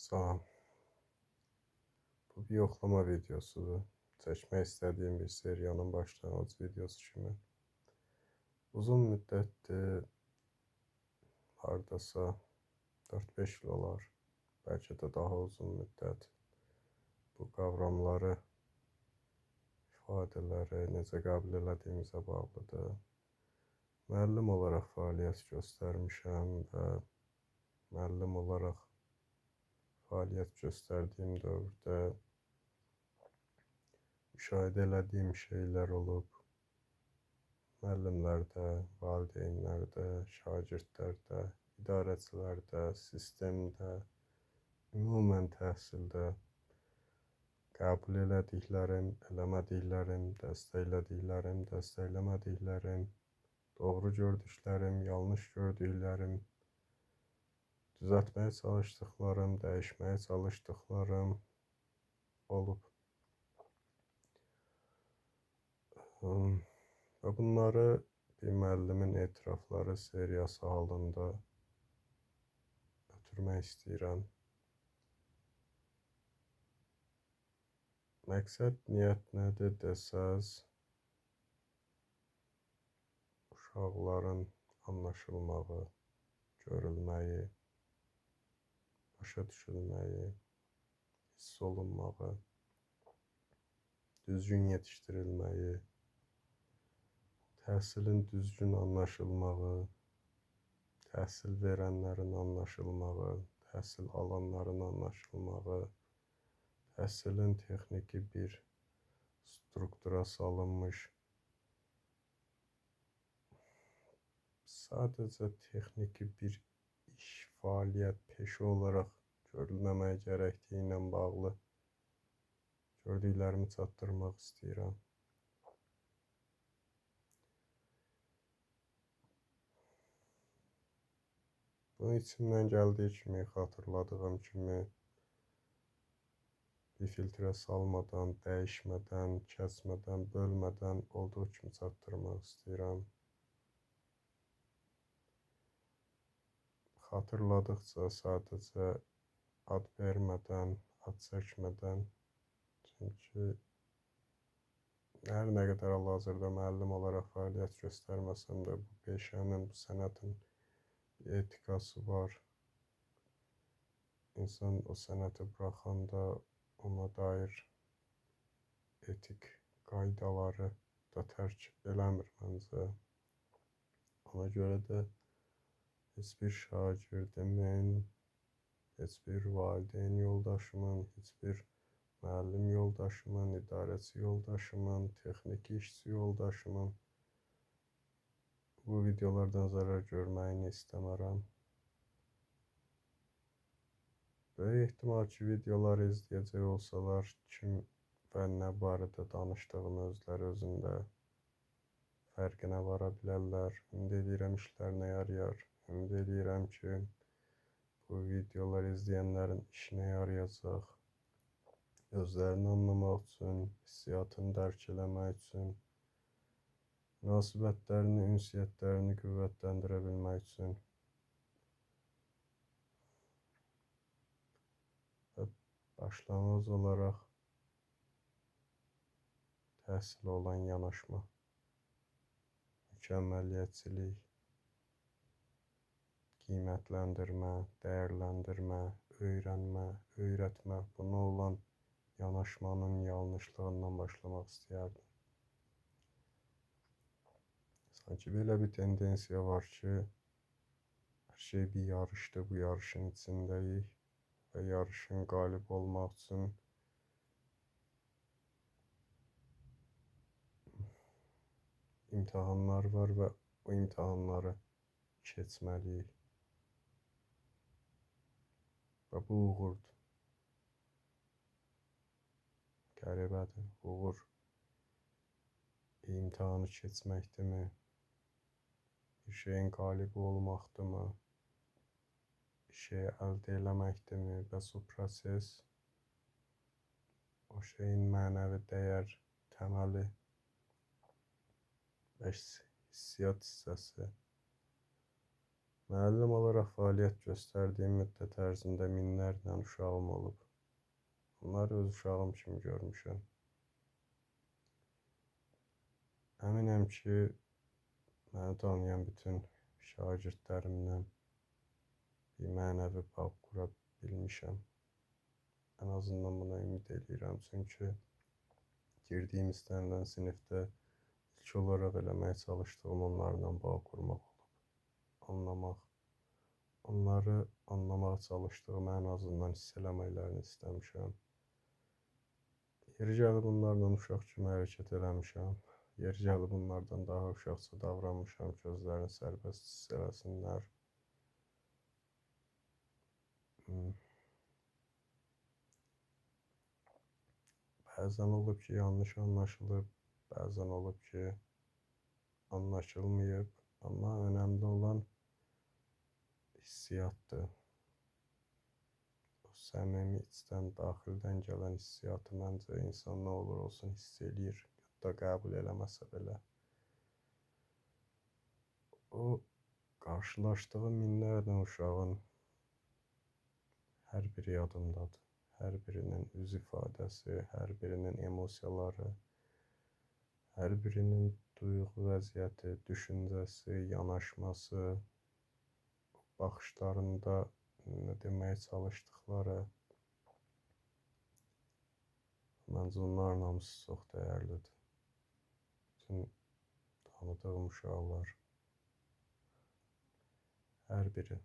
Salam. Bu bir yoxlama videosudur. Çəkmək istədiyim bir seriyanın başlanğıc videosu kimi. Uzun müddətdir, hardasa 4-5 il olar, bəlkə də daha uzun müddət bu qavramları, ifadələri necə qəbul elədiyimizə bağlıdır. Müəllim olaraq fəaliyyət göstərmişəm və müəllim olaraq fəaliyyət göstərdiyim dövrdə müşahidə elədiyim şeylər olub. Müəllimlərdə, valideynlərdə, şagirdlərdə, idarəçilərdə, sistemdə, ümumən təhsildə qəbul elədiklərim, eləmədiklərim, dəstəklədiklərim, dəstəkləmədiklərim, doğru gördüklərim, yanlış gördüklərim, düzəltməyə çalışdıqlarım, dəyişməyə çalışdıqlarım olub. Və bunları bir müəllimin etirafları seriyası halında ötürmək istəyirəm. Məqsəd, niyyət nədir desəz, uşaqların anlaşılmağı, görülməyi, başa düşülməyi, hiss olunmağı, düzgün yetişdirilməyi, təhsilin düzgün anlaşılmağı, təhsil verənlərin anlaşılmağı, təhsil alanların anlaşılmağı, təhsilin texniki bir struktura salınmış, sadəcə texniki bir iş, fəaliyyət, peşə olaraq görülməməyə gərəkdiyi ilə bağlı gördüklərimi çatdırmaq istəyirəm. Bunu içimdən gəldiyi kimi, xatırladığım kimi, bir filtrə salmadan, dəyişmədən, kəsmədən, bölmədən olduğu kimi çatdırmaq istəyirəm. Xatırladıqca sadəcə ad vermədən, ad çəkmədən, çünki hər nə qədər hal-hazırda müəllim olaraq fəaliyyət göstərməsəm də bu peşənin, bu sənətin bir etikası var. İnsan o sənəti buraxanda ona dair etik qaydaları da tərk eləmir məncə. Ona görə də heç bir şagirdimin, heç bir valideyn yoldaşımın, heç bir müəllim yoldaşımın, idarəçi yoldaşımın, texniki işçi yoldaşımın bu videolardan zərər görməyini istəmərəm. Böyük ehtimal ki, videoları izləyəcək olsalar, kim və nə barədə danışdığını özlərində fərqinə vara bilərlər. Ümid edirəm işlərinə yarayar. Ümid edirəm ki, bu videoları izləyənlərin işinə yarayacaq. Özlərini anlamaq üçün, hissiyatını dərk eləmək üçün, münasibətlərini, ünsiyyətlərini qüvvətləndirə bilmək üçün və başlanğıc olaraq təhsilə olan yanaşma, mükəmməliyyətçilik, qiymətləndirmə, dəyərləndirmə, öyrənmə, öyrətmə, buna olan yanaşmanın yanlışlığından başlamaq istəyərdim. Sanki belə bir tendensiya var ki, hər şey bir yarışdır, bu yarışın içindəyik və yarışın qalib olmaq üçün imtahanlar var və o imtahanları keçməliyik. Və bu uğurdur. Qəribədir, uğur imtahanı keçməkdirmi? Bir şeyin qalibi olmaqdırmı? Bir şeyi əldə eləməkdirmi? Bəs o proses, o şeyin mənəvi dəyər, təməli və hissiyat hissəsi Müəllim olaraq fəaliyyət göstərdiyim müddət ərzində minlərlə uşağım olub. Onları öz uşağım kimi görmüşəm. Əminəm ki, məni tanıyan bütün şagirdlərimlə bir mənəvi bağ qura bilmişəm. Ən azından buna ümid edirəm, çünki girdiyim istənilən sinifdə ilk olaraq eləməyə çalışdığım onlarla bağ qurmaq olub. Anlamaq, onları anlamağa çalışdığımı ən azından hiss eləməklərini istəmişəm. Yeri gəlib onlarla uşaq kimi hərəkət eləmişəm. Yeri gəlib onlardan daha uşaqca davranmışam ki, özlərini sərbəst hiss eləsinlər. Bəzən olub ki, yanlış anlaşılıb, bəzən olub ki, anlaşılmayıb, amma önəmli olan hissiyatdır. O səmimi içdən, daxildən gələn hissiyatı məncə insan nə olur olsun hiss eləyir, hətta qəbul eləməsə belə. O qarşılaşdığı minlərlə uşağın hər biri yadımdadır. Hər birinin üz ifadəsi, hər birinin emosiyaları, hər birinin duyğu vəziyyəti, düşüncəsi, yanaşması, baxışlarında nə deməyə çalışdıqları, məncə onların hamısı çox dəyərlidir. Bütün tanıdığım uşaqlar, hər biri.